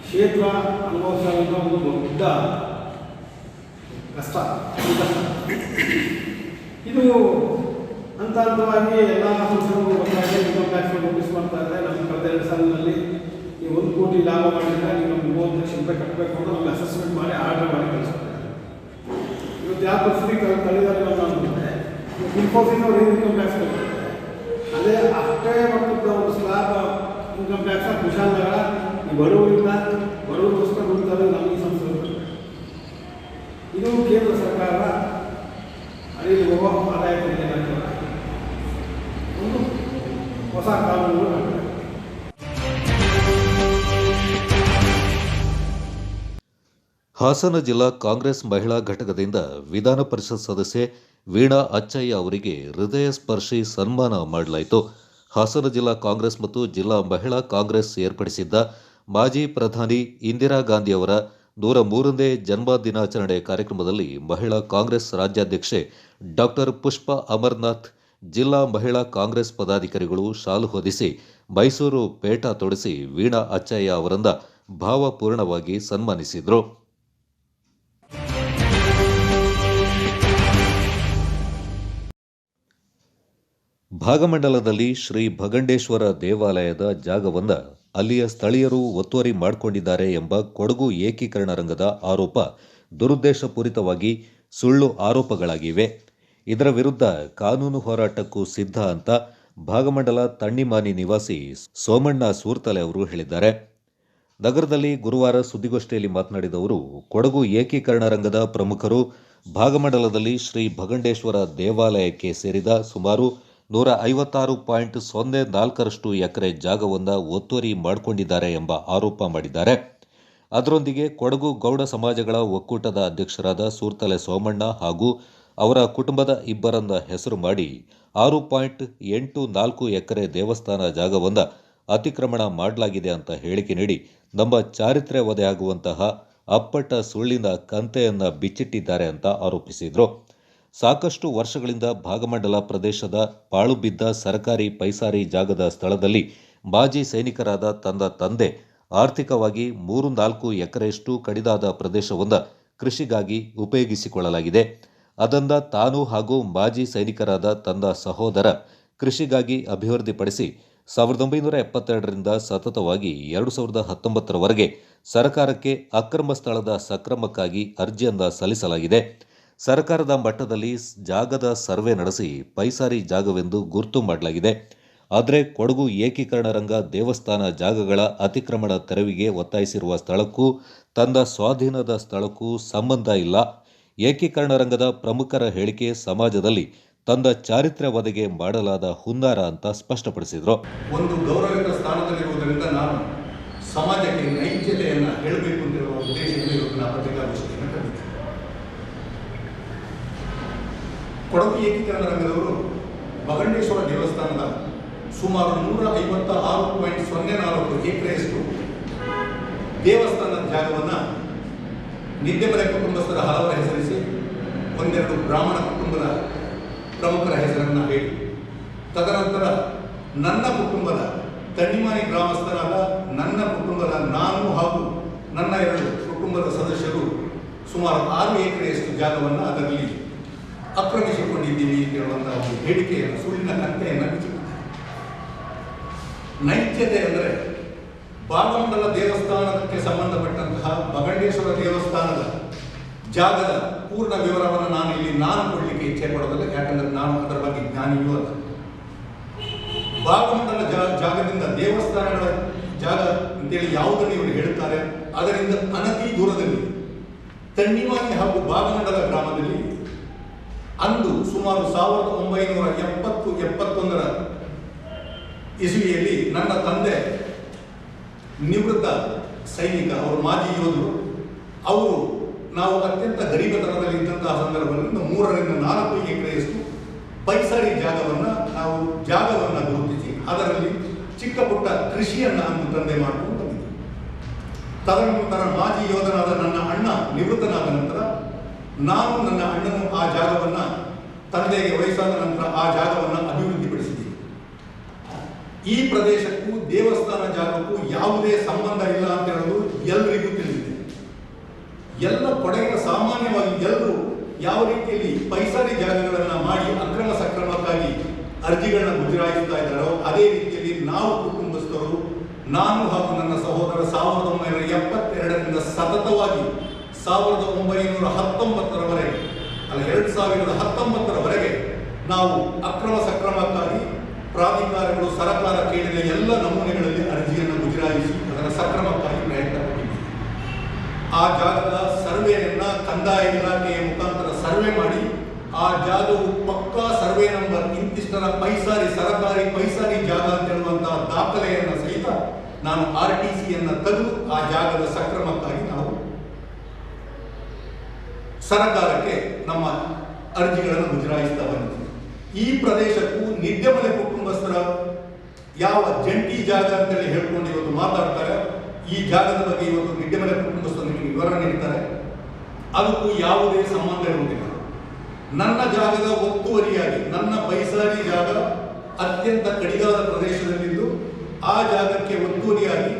ಕ್ಷೇತ್ರ ಅನುಭವಿಸುವಂಥ ಒಂದು ದೊಡ್ಡ ಕಷ್ಟ. ಇದು ಹಂತ ಹಂತವಾಗಿ ಎಲ್ಲ ಸಂಸ್ಥೆಗಳು ಗೊತ್ತಾಗಿ ಇನ್ಕಮ್ ಟ್ಯಾಕ್ಸ್ ನೋಟಿಸ್ ಮಾಡ್ತಾ ಇದ್ದಾರೆ. ನಮ್ಮ ಕಳೆದ 2 ಸಾಲಿನಲ್ಲಿ ನೀವು 1 ಕೋಟಿ ಲಾಭ ಮಾಡಿದ್ರೆ ನೀವು 30 ಲಕ್ಷ ರೂಪಾಯಿ ಕಟ್ಟಬೇಕು ಅಂತ ನಮ್ಗೆ ಅಸೆಸ್ಮೆಂಟ್ ಮಾಡಿ ಆರ್ಡರ್ ಮಾಡಿ ಕಳಿಸ್ತಾರೆ. ಇವತ್ತು ಯಾವ ಪರಿಸ್ಥಿತಿ ಕಳೆದಾರೆ ಅಂತಂದರೆ ಇನ್ಫೋಸಿಸ್ ಅವರು ಇನ್ಕಮ್ ಟ್ಯಾಕ್ಸ್ ಕೊಡ್ತಾರೆ, ಅದೇ ಅಷ್ಟೇ ಮಟ್ಟದ ಒಂದು ಸ್ಲ್ಯಾಬ್ ಇನ್ಕಮ್ ಟ್ಯಾಕ್ಸ್ ಕುಶಾಲನಗರ ಈ ಬಡವರಿಗೋಸ್ಕರ ಹುಡುಕ್ತಾರೆ ನಮ್ಮ ಈ ಸಂಸ್ಥೆಗಳು. ಇದು ಕೇಂದ್ರ ಸರ್ಕಾರದ ಅಡಿಯಲ್ಲಿ ಹೋಗುವ ಆದಾಯ ತೆರಿಗೆ ಇಲಾಖೆ ಒಂದು ಹೊಸ ಕಾನೂನುಗಳು ಆಗ್ತದೆ. ಹಾಸನ ಜಿಲ್ಲಾ ಕಾಂಗ್ರೆಸ್ ಮಹಿಳಾ ಘಟಕದಿಂದ ವಿಧಾನ ಪರಿಷತ್ ಸದಸ್ಯೆ ವೀಣಾ ಅಚ್ಚಯ್ಯ ಅವರಿಗೆ ಹೃದಯ ಸ್ಪರ್ಶಿ ಸನ್ಮಾನ ಮಾಡಲಾಯಿತು. ಹಾಸನ ಜಿಲ್ಲಾ ಕಾಂಗ್ರೆಸ್ ಮತ್ತು ಜಿಲ್ಲಾ ಮಹಿಳಾ ಕಾಂಗ್ರೆಸ್ ಏರ್ಪಡಿಸಿದ್ದ ಮಾಜಿ ಪ್ರಧಾನಿ ಇಂದಿರಾ ಗಾಂಧಿ ಅವರ 103ನೇ ಜನ್ಮ ದಿನಾಚರಣೆ ಕಾರ್ಯಕ್ರಮದಲ್ಲಿ ಮಹಿಳಾ ಕಾಂಗ್ರೆಸ್ ರಾಜ್ಯಾಧ್ಯಕ್ಷೆ ಡಾಕ್ಟರ್ ಪುಷ್ಪಾ ಅಮರನಾಥ್, ಜಿಲ್ಲಾ ಮಹಿಳಾ ಕಾಂಗ್ರೆಸ್ ಪದಾಧಿಕಾರಿಗಳು ಶಾಲು ಹೊದಿಸಿ ಮೈಸೂರು ಪೇಟ ತೊಡಿಸಿ ವೀಣಾ ಅಚ್ಚಯ್ಯ ಅವರನ್ನ ಭಾವಪೂರ್ಣವಾಗಿ ಸನ್ಮಾನಿಸಿದರು. ಭಾಗಮಂಡಲದಲ್ಲಿ ಶ್ರೀ ಭಗಂಡೇಶ್ವರ ದೇವಾಲಯದ ಜಾಗವನ್ನು ಅಲ್ಲಿಯ ಸ್ಥಳೀಯರು ಒತ್ತುವರಿ ಮಾಡಿಕೊಂಡಿದ್ದಾರೆ ಎಂಬ ಕೊಡಗು ಏಕೀಕರಣ ರಂಗದ ಆರೋಪ ದುರುದ್ದೇಶಪೂರಿತವಾಗಿ ಸುಳ್ಳು ಆರೋಪಗಳಾಗಿವೆ. ಇದರ ವಿರುದ್ಧ ಕಾನೂನು ಹೋರಾಟಕ್ಕೂ ಸಿದ್ಧ ಅಂತ ಭಾಗಮಂಡಲ ತಣ್ಣಿಮಾನಿ ನಿವಾಸಿ ಸೋಮಣ್ಣ ಸೂರ್ತಲೆ ಅವರು ಹೇಳಿದ್ದಾರೆ. ನಗರದಲ್ಲಿ ಗುರುವಾರ ಸುದ್ದಿಗೋಷ್ಠಿಯಲ್ಲಿ ಮಾತನಾಡಿದ ಅವರು, ಕೊಡಗು ಏಕೀಕರಣ ರಂಗದ ಪ್ರಮುಖರು ಭಾಗಮಂಡಲದಲ್ಲಿ ಶ್ರೀ ಭಗಂಡೇಶ್ವರ ದೇವಾಲಯಕ್ಕೆ ಸೇರಿದ ಸುಮಾರು 156.04 ಎಕರೆ ಜಾಗವನ್ನು ಒತ್ತುವರಿ ಮಾಡಿಕೊಂಡಿದ್ದಾರೆ ಎಂಬ ಆರೋಪ ಮಾಡಿದ್ದಾರೆ. ಅದರೊಂದಿಗೆ ಕೊಡಗು ಗೌಡ ಸಮಾಜಗಳ ಒಕ್ಕೂಟದ ಅಧ್ಯಕ್ಷರಾದ ಸೂರ್ತಲೆ ಸೋಮಣ್ಣ ಹಾಗೂ ಅವರ ಕುಟುಂಬದ ಇಬ್ಬರನ್ನ ಹೆಸರು ಮಾಡಿ 6.84 ಎಕರೆ ದೇವಸ್ಥಾನ ಜಾಗವನ್ನು ಅತಿಕ್ರಮಣ ಮಾಡಲಾಗಿದೆ ಅಂತ ಹೇಳಿಕೆ ನೀಡಿ ನಮ್ಮ ಚಾರಿತ್ರ್ಯ ವಧೆಯಾಗುವಂತಹ ಅಪ್ಪಟ ಸುಳ್ಳಿನ ಕಂತೆಯನ್ನು ಬಿಚ್ಚಿಟ್ಟಿದ್ದಾರೆ ಅಂತ ಆರೋಪಿಸಿದರು. ಸಾಕಷ್ಟು ವರ್ಷಗಳಿಂದ ಭಾಗಮಂಡಲ ಪ್ರದೇಶದ ಪಾಳು ಬಿದ್ದ ಸರ್ಕಾರಿ ಪೈಸಾರಿ ಜಾಗದ ಸ್ಥಳದಲ್ಲಿ ಮಾಜಿ ಸೈನಿಕರಾದ ತನ್ನ ತಂದೆ ಆರ್ಥಿಕವಾಗಿ 3-4 ಎಕರೆಯಷ್ಟು ಕಡಿದಾದ ಪ್ರದೇಶವನ್ನು ಕೃಷಿಗಾಗಿ ಉಪಯೋಗಿಸಿಕೊಳ್ಳಲಾಗಿದೆ. ಅದನ್ನು ತಾನು ಹಾಗೂ ಮಾಜಿ ಸೈನಿಕರಾದ ತನ್ನ ಸಹೋದರ ಕೃಷಿಗಾಗಿ ಅಭಿವೃದ್ಧಿಪಡಿಸಿ 1972ರಿಂದ ಸತತವಾಗಿ 2019ರವರೆಗೆ ಸರ್ಕಾರಕ್ಕೆ ಅಕ್ರಮ ಸ್ಥಳದ ಸಕ್ರಮಕ್ಕಾಗಿ ಅರ್ಜಿಯನ್ನು ಸಲ್ಲಿಸಲಾಗಿದೆ. ಸರ್ಕಾರದ ಮಟ್ಟದಲ್ಲಿ ಜಾಗದ ಸರ್ವೆ ನಡೆಸಿ ಪೈಸಾರಿ ಜಾಗವೆಂದು ಗುರುತು ಮಾಡಲಾಗಿದೆ. ಆದರೆ ಕೊಡಗು ಏಕೀಕರಣ ರಂಗ ದೇವಸ್ಥಾನ ಜಾಗಗಳ ಅತಿಕ್ರಮಣ ತೆರವಿಗೆ ಒತ್ತಾಯಿಸಿರುವ ಸ್ಥಳಕ್ಕೂ ತನ್ನ ಸ್ವಾಧೀನದ ಸ್ಥಳಕ್ಕೂ ಸಂಬಂಧ ಇಲ್ಲ. ಏಕೀಕರಣ ರಂಗದ ಪ್ರಮುಖರ ಹೇಳಿಕೆ ಸಮಾಜದಲ್ಲಿ ತನ್ನ ಚಾರಿತ್ರ್ಯ ವಧೆಗೆ ಮಾಡಲಾದ ಹುನ್ನಾರ ಅಂತ ಸ್ಪಷ್ಟಪಡಿಸಿದರು. ಒಂದು ಗೌರವಿತ ಸ್ಥಾನದಲ್ಲಿರುವುದರಿಂದ ನಾನು ಸಮಾಜಕ್ಕೆ ನೈಜತೆಯನ್ನು ಹೇಳಬೇಕು ಅಂತಿರುವ ಉದ್ದೇಶದಿಂದ ಇವತ್ತು ನಾನು ಪತ್ರಿಕಾಗೋಷ್ಠಿಯನ್ನು ಕರೆದಿದ್ದೆ. ಕೊಡಗು ಏಕೀಕರಣ ರಂಗದವರು ಭಗಂಡೇಶ್ವರ ದೇವಸ್ಥಾನದ ಸುಮಾರು 156.04 ಎಕರೆಯಷ್ಟು ದೇವಸ್ಥಾನದ ಜಾಗವನ್ನು ನಿದ್ದೆಮನೆ ಕುಟುಂಬಸ್ಥರ ಹಲವರ ಹೆಸರಿಸಿ ಒಂದೆರಡು ಬ್ರಾಹ್ಮಣ ಕುಟುಂಬದ ಪ್ರಮುಖರ ಹೆಸರನ್ನು ಹೇಳಿ, ತದನಂತರ ನನ್ನ ಕುಟುಂಬದ ತಣ್ಣಿಮಾನಿ ಗ್ರಾಮಸ್ಥರಾದ ನನ್ನ ಕುಟುಂಬದ ನಾನು ಹಾಗೂ ನನ್ನ 2 ಕುಟುಂಬದ ಸದಸ್ಯರು ಸುಮಾರು 6 ಎಕರೆಯಷ್ಟು ಜಾಗವನ್ನು ಅದರಲ್ಲಿ ಆಕ್ರಮಿಸಿಕೊಂಡಿದ್ದೀವಿ ಅಂತ ಹೇಳುವಂತಹ ಒಂದು ಹೇಳಿಕೆಯನ್ನು, ಸುಳ್ಳಿನ ಕಂತೆಯನ್ನು ಬಿಚ್ಚಿದ್ದಾರೆ. ನೈಜತೆ ಅಂದರೆ ಭಾಗಮಂಡಲ ದೇವಸ್ಥಾನಕ್ಕೆ ಸಂಬಂಧಪಟ್ಟಂತಹ ಭಗಂಡೇಶ್ವರ ದೇವಸ್ಥಾನದ ಜಾಗದ ಪೂರ್ಣ ವಿವರವನ್ನು ನಾನು ಕೊಡಲಿಕ್ಕೆ ಇಚ್ಛೆ ಪಡೋದಿಲ್ಲ, ಯಾಕಂದರೆ ನಾನು ಅದರ ಬಗ್ಗೆ ಜ್ಞಾನಿಯೂ ಅಲ್ಲ. ಭಾಗಮಂಡಲ ಜಾಗದಿಂದ ದೇವಸ್ಥಾನಗಳ ಜಾಗ ಅಂತೇಳಿ ಯಾವುದನ್ನು ಇವರು ಹೇಳುತ್ತಾರೆ, ಅದರಿಂದ ಅನತಿ ದೂರದಲ್ಲಿ ತಣ್ಣಿಮಾನಿ ಹಾಗೂ ಭಾಗಮಂಡಲ ಗ್ರಾಮದಲ್ಲಿ ಅಂದು ಸುಮಾರು 1970-71ರ ಇಸ್ವಿಯಲ್ಲಿ ನನ್ನ ತಂದೆ ನಿವೃತ್ತ ಸೈನಿಕ, ಅವರು ಮಾಜಿ ಯೋಧರು, ಅವರು ನಾವು ಅತ್ಯಂತ ಗರೀಬತನದಲ್ಲಿ ಇದ್ದಂತಹ ಸಂದರ್ಭದಲ್ಲಿ 3-4 ಎಕರೆಯಷ್ಟು ಪೈಸಾರಿ ಜಾಗವನ್ನು ಗುರುತಿಸಿ ಅದರಲ್ಲಿ ಚಿಕ್ಕ ಪುಟ್ಟ ಕೃಷಿಯನ್ನು ಅಂದು ತಂದೆ ಮಾಡಿಕೊಂಡು ಬಂದಿದ್ದರು. ತದನಂತರ ಮಾಜಿ ಯೋಧನಾದ ನನ್ನ ಅಣ್ಣ ನಿವೃತ್ತನಾದ ನಂತರ ನಾನು ನನ್ನ ಅಣ್ಣನು ಆ ಜಾಗವನ್ನು ತಂದೆಗೆ ವಯಸ್ಸಾದ ನಂತರ ಆ ಜಾಗವನ್ನು ಅಭಿವೃದ್ಧಿಪಡಿಸಿದ್ದೀವಿ. ಈ ಪ್ರದೇಶಕ್ಕೂ ದೇವಸ್ಥಾನ ಜಾಗಕ್ಕೂ ಯಾವುದೇ ಸಂಬಂಧ ಇಲ್ಲ ಅಂತ ಹೇಳೋದು ಎಲ್ಲರಿಗೂ ತಿಳಿದಿದೆ. ಎಲ್ಲ ಕೊಡಗಿನ ಸಾಮಾನ್ಯವಾಗಿ ಎಲ್ಲರೂ ಯಾವ ರೀತಿಯಲ್ಲಿ ಪೈಸಾರಿ ಜಾಗಗಳನ್ನು ಮಾಡಿ ಅಕ್ರಮ ಸಕ್ರಮಕ್ಕಾಗಿ ಅರ್ಜಿಗಳನ್ನ ಗುಜರಾಯಿಸ್ತಾ ಇದ್ದಾರೋ ಅದೇ ರೀತಿಯಲ್ಲಿ ನಾವು ಕುಟುಂಬಸ್ಥರು, ನಾನು ಹಾಗೂ ನನ್ನ ಸಹೋದರ 1972ರಿಂದ ಸತತವಾಗಿ 1919ರವರೆಗೆ 2019ರವರೆಗೆ ನಾವು ಅಕ್ರಮ ಸಕ್ರಮಕ್ಕಾಗಿ ಪ್ರಾಧಿಕಾರಗಳು ಸರಕಾರ ಕೇಳಿದ ಎಲ್ಲ ನಮೂನೆಗಳಲ್ಲಿ ಅರ್ಜಿಯನ್ನು ಗುಜರಾಯಿಸಿ ಅದರ ಸಕ್ರಮಕ್ಕಾಗಿ ಪ್ರಯತ್ನ ಪಟ್ಟಿದ್ದೀವಿ. ಆ ಜಾಗದ ಸರ್ವೆಯನ್ನ ಕಂದಾಯ ಇಲಾಖೆಯ ಮುಖಾಂತರ ಸರ್ವೆ ಮಾಡಿ ಆ ಜಾಗವು ಪಕ್ಕಾ ಸರ್ವೆ ನಂಬರ್ ಇಂತಿಷ್ಟರ ಪೈಸಾರಿ ಸರಕಾರಿ ಪೈಸಾರಿ ಜಾಗ ಅಂತ ಹೇಳುವಂತಹ ದಾಖಲೆಯನ್ನು ಸಹಿತ ನಾನು RTCಯನ್ನು ತೆಗೆದು ಆ ಜಾಗದ ಸಕ್ರಮಕ್ಕಾಗಿ ನಾವು ಸರಕಾರಕ್ಕೆ ನಮ್ಮ ಅರ್ಜಿಗಳನ್ನು ಗುಜರಾಯಿಸ್ತಾ ಬಂದಿದ್ದೀವಿ. ಈ ಪ್ರದೇಶಕ್ಕೂ ನಿದ್ಯಮಲೆ ಕುಟುಂಬಸ್ಥರ ಯಾವ ಜಂಟಿ ಜಾಗ ಅಂತೇಳಿ ಹೇಳ್ಕೊಂಡು ಇವತ್ತು ಮಾತಾಡ್ತಾರೆ, ಈ ಜಾಗದ ಬಗ್ಗೆ ಇವತ್ತು ನಿದ್ಯಮಲೆ ಕುಟುಂಬಸ್ಥರು ನಿಮಗೆ ವಿವರ ನೀಡ್ತಾರೆ. ಅದಕ್ಕೂ ಯಾವುದೇ ಸಂಬಂಧ ಇರುವುದಿಲ್ಲ. ನನ್ನ ಜಾಗದ ಒತ್ತುವರಿಯಾಗಿ ನನ್ನ ಪೈಸಾರಿ ಜಾಗ ಅತ್ಯಂತ ಕಡಿದಾದ ಪ್ರದೇಶದಲ್ಲಿದ್ದು ಆ ಜಾಗಕ್ಕೆ ಒತ್ತುವರಿಯಾಗಿ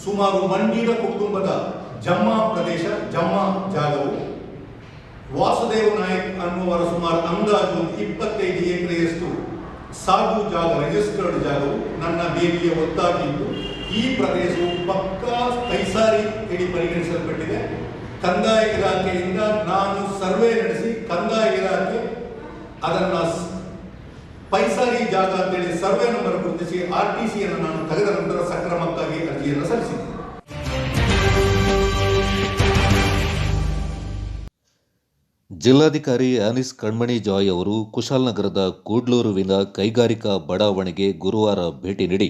ಸುಮಾರು ಮಂಡೀರ ಕುಟುಂಬದ ಜಮ್ಮಾ ಪ್ರದೇಶ ಜಮ್ಮಾ ಜಾಗವು ವಾಸುದೇವ್ ನಾಯಕ್ ಅನ್ನುವರ ಸುಮಾರು ಅಂದಾಜು 25 ಎಕರೆಯಷ್ಟು ಸಾಗು ಜಾಗ ರಿಜಿಸ್ಟರ್ಡ್ ಜಾಗವು ನನ್ನ ಬೇಲಿಯ ಒತ್ತಾಗಿದ್ದು ಈ ಪ್ರದೇಶವು ಪಕ್ಕಾ ಪೈಸಾರಿ ಎಡಿ ಪರಿಗಣಿಸಲ್ಪಟ್ಟಿದೆ. ಕಂದಾಯ ಇಲಾಖೆಯಿಂದ ನಾನು ಸರ್ವೆ ನಡೆಸಿ ಕಂದಾಯ ಇಲಾಖೆ ಅದನ್ನ ಪೈಸಾರಿ ಜಾಗ ಅಂತೇಳಿ ಸರ್ವೆ ನಂಬರ್ ಗುರುತಿಸಿ RTCಯನ್ನು ನಾನು ತೆಗೆದ ನಂತರ ಸಕ್ರಮಕ್ಕಾಗಿ ಅರ್ಜಿಯನ್ನು ಸಲ್ಲಿಸಿದೆ. ಜಿಲ್ಲಾಧಿಕಾರಿ ಆನಿಸ್ ಕಣ್ಮಣಿ ಜಾಯ್ ಅವರು ಕುಶಾಲನಗರದ ಕೂಡ್ಲೂರುವಿನ ಕೈಗಾರಿಕಾ ಬಡಾವಣೆಗೆ ಗುರುವಾರ ಭೇಟಿ ನೀಡಿ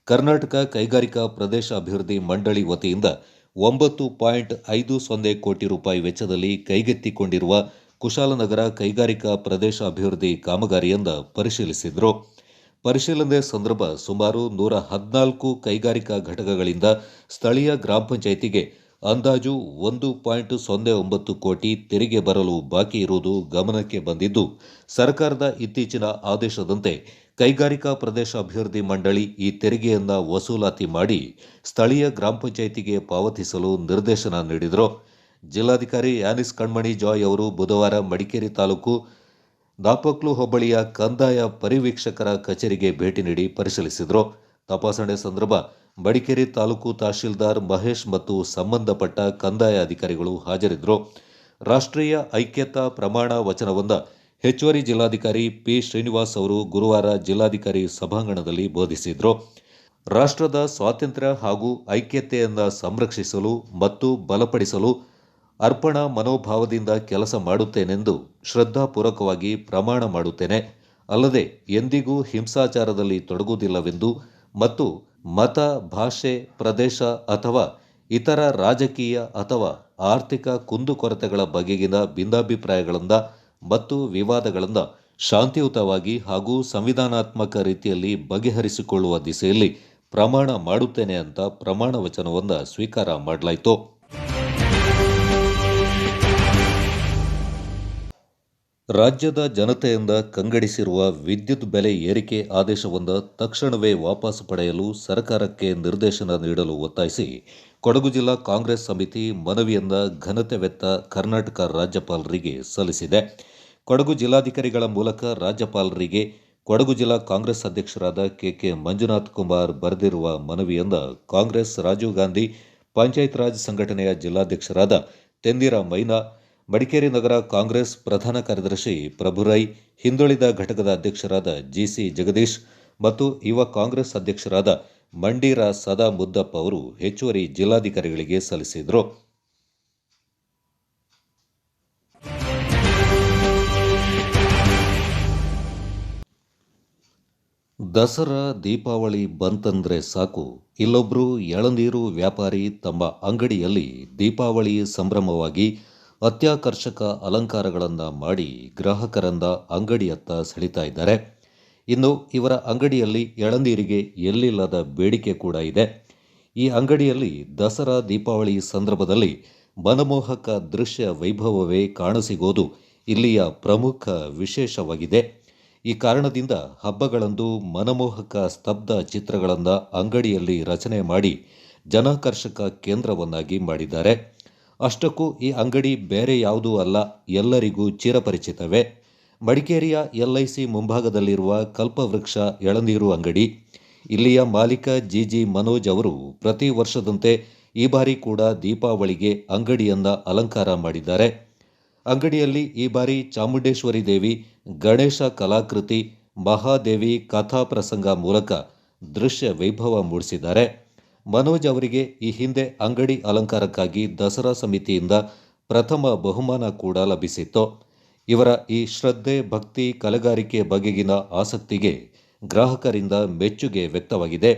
ಕರ್ನಾಟಕ ಕೈಗಾರಿಕಾ ಪ್ರದೇಶ ಅಭಿವೃದ್ಧಿ ಮಂಡಳಿ ವತಿಯಿಂದ 9.50 ಕೋಟಿ ರೂಪಾಯಿ ವೆಚ್ಚದಲ್ಲಿ ಕೈಗೆತ್ತಿಕೊಂಡಿರುವ ಕುಶಾಲನಗರ ಕೈಗಾರಿಕಾ ಪ್ರದೇಶ ಅಭಿವೃದ್ಧಿ ಕಾಮಗಾರಿಯಿಂದ ಪರಿಶೀಲಿಸಿದರು. ಪರಿಶೀಲನೆ ಸಂದರ್ಭ ಸುಮಾರು 114 ಕೈಗಾರಿಕಾ ಘಟಕಗಳಿಂದ ಸ್ಥಳೀಯ ಗ್ರಾಮ ಪಂಚಾಯಿತಿಗೆ ಅಂದಾಜು 1.09 ಕೋಟಿ ತೆರಿಗೆ ಬರಲು ಬಾಕಿ ಇರುವುದು ಗಮನಕ್ಕೆ ಬಂದಿದ್ದು, ಸರ್ಕಾರದ ಇತ್ತೀಚಿನ ಆದೇಶದಂತೆ ಕೈಗಾರಿಕಾ ಪ್ರದೇಶ ಅಭಿವೃದ್ಧಿ ಮಂಡಳಿ ಈ ತೆರಿಗೆಯನ್ನು ವಸೂಲಾತಿ ಮಾಡಿ ಸ್ಥಳೀಯ ಗ್ರಾಮ ಪಂಚಾಯಿತಿಗೆ ಪಾವತಿಸಲು ನಿರ್ದೇಶನ ನೀಡಿದರು. ಜಿಲ್ಲಾಧಿಕಾರಿ ಆನಿಸ್ ಕಣ್ಮಣಿ ಜಾಯ್ ಅವರು ಬುಧವಾರ ಮಡಿಕೇರಿ ತಾಲೂಕು ದಾಪಕ್ಲು ಹೋಬಳಿಯ ಕಂದಾಯ ಪರಿವೀಕ್ಷಕರ ಕಚೇರಿಗೆ ಭೇಟಿ ನೀಡಿ ಪರಿಶೀಲಿಸಿದರು. ತಪಾಸಣೆ ಸಂದರ್ಭ ಮಡಿಕೇರಿ ತಾಲೂಕು ತಹಶೀಲ್ದಾರ್ ಮಹೇಶ್ ಮತ್ತು ಸಂಬಂಧಪಟ್ಟ ಕಂದಾಯ ಅಧಿಕಾರಿಗಳು ಹಾಜರಿದ್ದರು. ರಾಷ್ಟ್ರೀಯ ಐಕ್ಯತಾ ಪ್ರಮಾಣ ವಚನವೊಂದ ಹೆಚ್ಚುವರಿ ಜಿಲ್ಲಾಧಿಕಾರಿ ಪಿ ಶ್ರೀನಿವಾಸ್ ಅವರು ಗುರುವಾರ ಜಿಲ್ಲಾಧಿಕಾರಿ ಸಭಾಂಗಣದಲ್ಲಿ ಬೋಧಿಸಿದರು. ರಾಷ್ಟ್ರದ ಸ್ವಾತಂತ್ರ್ಯ ಹಾಗೂ ಐಕ್ಯತೆಯನ್ನು ಸಂರಕ್ಷಿಸಲು ಮತ್ತು ಬಲಪಡಿಸಲು ಅರ್ಪಣಾ ಮನೋಭಾವದಿಂದ ಕೆಲಸ ಮಾಡುತ್ತೇನೆಂದು ಶ್ರದ್ಧಾಪೂರ್ವಕವಾಗಿ ಪ್ರಮಾಣ ಮಾಡುತ್ತೇನೆ. ಅಲ್ಲದೆ ಎಂದಿಗೂ ಹಿಂಸಾಚಾರದಲ್ಲಿ ತೊಡಗುವುದಿಲ್ಲವೆಂದು ಮತ್ತು ಮತ, ಭಾಷೆ, ಪ್ರದೇಶ ಅಥವಾ ಇತರ ರಾಜಕೀಯ ಅಥವಾ ಆರ್ಥಿಕ ಕುಂದುಕೊರತೆಗಳ ಬಗೆಗಿನ ಭಿನ್ನಾಭಿಪ್ರಾಯಗಳಿಂದ ಮತ್ತು ವಿವಾದಗಳನ್ನು ಶಾಂತಿಯುತವಾಗಿ ಹಾಗೂ ಸಂವಿಧಾನಾತ್ಮಕ ರೀತಿಯಲ್ಲಿ ಬಗೆಹರಿಸಿಕೊಳ್ಳುವ ದಿಸೆಯಲ್ಲಿ ಪ್ರಮಾಣ ಮಾಡುತ್ತೇನೆ ಅಂತ ಪ್ರಮಾಣ ವಚನವನ್ನು ಸ್ವೀಕಾರ ಮಾಡಲಾಯಿತು. ರಾಜ್ಯದ ಜನತೆಯಿಂದ ಕಂಗೆಡಿಸಿರುವ ವಿದ್ಯುತ್ ಬೆಲೆ ಏರಿಕೆ ಆದೇಶವನ್ನು ತಕ್ಷಣವೇ ವಾಪಸ್ ಪಡೆಯಲು ಸರ್ಕಾರಕ್ಕೆ ನಿರ್ದೇಶನ ನೀಡಲು ಒತ್ತಾಯಿಸಿ ಕೊಡಗು ಜಿಲ್ಲಾ ಕಾಂಗ್ರೆಸ್ ಸಮಿತಿ ಮನವಿಯನ್ನು ಘನತೆವೆತ್ತ ಕರ್ನಾಟಕ ರಾಜ್ಯಪಾಲರಿಗೆ ಸಲ್ಲಿಸಿದೆ. ಕೊಡಗು ಜಿಲ್ಲಾಧಿಕಾರಿಗಳ ಮೂಲಕ ರಾಜ್ಯಪಾಲರಿಗೆ ಕೊಡಗು ಜಿಲ್ಲಾ ಕಾಂಗ್ರೆಸ್ ಅಧ್ಯಕ್ಷರಾದ ಕೆ ಮಂಜುನಾಥ್ ಕುಮಾರ್ ಬರೆದಿರುವ ಮನವಿಯನ್ನು ಕಾಂಗ್ರೆಸ್ ರಾಜೀವ್ ಗಾಂಧಿ ಪಂಚಾಯತ್ ರಾಜ್ ಸಂಘಟನೆಯ ಜಿಲ್ಲಾಧ್ಯಕ್ಷರಾದ ತೆಂದಿರ ಮೈನಾ, ಮಡಿಕೇರಿ ನಗರ ಕಾಂಗ್ರೆಸ್ ಪ್ರಧಾನ ಕಾರ್ಯದರ್ಶಿ ಪ್ರಭುರೈ, ಹಿಂದುಳಿದ ಘಟಕದ ಅಧ್ಯಕ್ಷರಾದ ಜಿಸಿ ಜಗದೀಶ್ ಮತ್ತು ಯುವ ಕಾಂಗ್ರೆಸ್ ಅಧ್ಯಕ್ಷರಾದ ಮಂಡೀರ ಸದಾ ಮುದ್ದಪ್ಪ ಅವರು ಹೆಚ್ಚುವರಿ ಜಿಲ್ಲಾಧಿಕಾರಿಗಳಿಗೆ ಸಲ್ಲಿಸಿದರು. ದಸರಾ ದೀಪಾವಳಿ ಬಂತಂದ್ರೆ ಸಾಕು, ಇಲ್ಲೊಬ್ಬರು ಎಳನೀರು ವ್ಯಾಪಾರಿ ತಮ್ಮ ಅಂಗಡಿಯಲ್ಲಿ ದೀಪಾವಳಿ ಸಂಭ್ರಮವಾಗಿ ಅತ್ಯಾಕರ್ಷಕ ಅಲಂಕಾರಗಳನ್ನು ಮಾಡಿ ಗ್ರಾಹಕರಿಂದ ಅಂಗಡಿಯತ್ತ ಸೆಳೀತಾ ಇದ್ದಾರೆ. ಇನ್ನು ಇವರ ಅಂಗಡಿಯಲ್ಲಿ ಎಳನೀರಿಗೆ ಎಲ್ಲಿಲ್ಲದ ಬೇಡಿಕೆ ಕೂಡ ಇದೆ. ಈ ಅಂಗಡಿಯಲ್ಲಿ ದಸರಾ ದೀಪಾವಳಿ ಸಂದರ್ಭದಲ್ಲಿ ಮನಮೋಹಕ ದೃಶ್ಯ ವೈಭವವೇ ಕಾಣಸಿಗೋದು ಇಲ್ಲಿಯ ಪ್ರಮುಖ ವಿಶೇಷವಾಗಿದೆ. ಈ ಕಾರಣದಿಂದ ಹಬ್ಬಗಳಂದು ಮನಮೋಹಕ ಸ್ತಬ್ಧ ಚಿತ್ರಗಳನ್ನು ಅಂಗಡಿಯಲ್ಲಿ ರಚನೆ ಮಾಡಿ ಜನಾಕರ್ಷಕ ಕೇಂದ್ರವನ್ನಾಗಿ ಮಾಡಿದ್ದಾರೆ. ಅಷ್ಟಕ್ಕೂ ಈ ಅಂಗಡಿ ಬೇರೆ ಯಾವುದೂ ಅಲ್ಲ, ಎಲ್ಲರಿಗೂ ಚಿರಪರಿಚಿತವೇ. ಮಡಿಕೇರಿಯ LIC ಮುಂಭಾಗದಲ್ಲಿರುವ ಕಲ್ಪವೃಕ್ಷ ಎಳನೀರು ಅಂಗಡಿ. ಇಲ್ಲಿಯ ಮಾಲೀಕ ಜಿಜಿ ಮನೋಜ್ ಅವರು ಪ್ರತಿ ವರ್ಷದಂತೆ ಈ ಬಾರಿ ಕೂಡ ದೀಪಾವಳಿಗೆ ಅಂಗಡಿಯನ್ನ ಅಲಂಕಾರ ಮಾಡಿದ್ದಾರೆ. ಅಂಗಡಿಯಲ್ಲಿ ಈ ಬಾರಿ ಚಾಮುಂಡೇಶ್ವರಿ ದೇವಿ, ಗಣೇಶ ಕಲಾಕೃತಿ, ಮಹಾದೇವಿ ಕಥಾ ಪ್ರಸಂಗ ಮೂಲಕ ದೃಶ್ಯ ವೈಭವ ಮೂಡಿಸಿದ್ದಾರೆ. ಮನೋಜ್ ಅವರಿಗೆ ಈ ಹಿಂದೆ ಅಂಗಡಿ ಅಲಂಕಾರಕ್ಕಾಗಿ ದಸರಾ ಸಮಿತಿಯಿಂದ ಪ್ರಥಮ ಬಹುಮಾನ ಕೂಡ ಲಭಿಸಿತ್ತು. ಇವರ ಈ ಶ್ರದ್ಧೆ, ಭಕ್ತಿ, ಕಲೆಗಾರಿಕೆ ಬಗೆಗಿನ ಆಸಕ್ತಿಗೆ ಗ್ರಾಹಕರಿಂದ ಮೆಚ್ಚುಗೆ ವ್ಯಕ್ತವಾಗಿದೆ.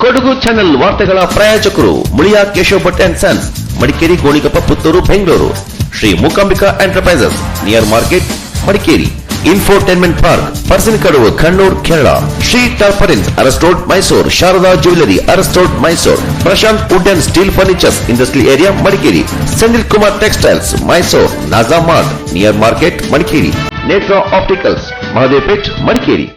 ಕೊಡಗು ಚಾನೆಲ್ ವಾರ್ತೆಗಳ ಪ್ರಾಯೋಜಕರು Muliya Keshav Bhat and son, Madikeri, Gonikoppa, Puttur, Bengaluru. Shri Mookambika enterprises, near market, Madikeri. Infotainment park, Parassinikadavu, Kannur, Kerala. Shri ಟಾರ್ಪರಿನ್ಸ್, Aras road, Mysuru. Sharada jewellery, Aras road, Mysuru. Prashanth wood and steel furnitures, industrial area, Madikeri. Senthil Kumar textiles, Mysuru. Naza mart, near market, Madikeri. Netra opticals, Mahadevpet, Madikeri.